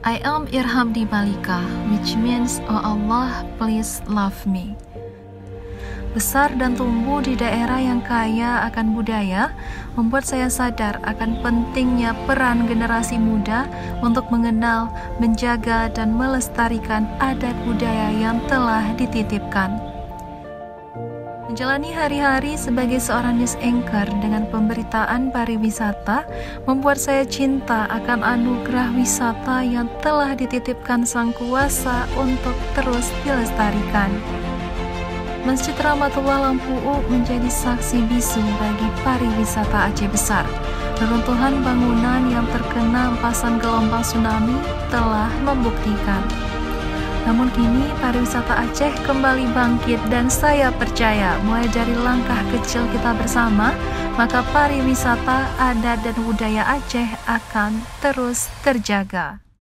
I am Irhamni Malika, which means, Oh Allah, please love me. Besar dan tumbuh di daerah yang kaya akan budaya membuat saya sadar akan pentingnya peran generasi muda untuk mengenal, menjaga, dan melestarikan adat budaya yang telah dititipkan. Menjalani hari-hari sebagai seorang news anchor dengan pemberitaan pariwisata membuat saya cinta akan anugerah wisata yang telah dititipkan Sang Kuasa untuk terus dilestarikan. Masjid Rahmatullah Lampu'u menjadi saksi bisu bagi pariwisata Aceh Besar. Reruntuhan bangunan yang terkena empasan gelombang tsunami telah membuktikan. Namun kini pariwisata Aceh kembali bangkit dan saya percaya mulai dari langkah kecil kita bersama, maka pariwisata adat dan budaya Aceh akan terus terjaga.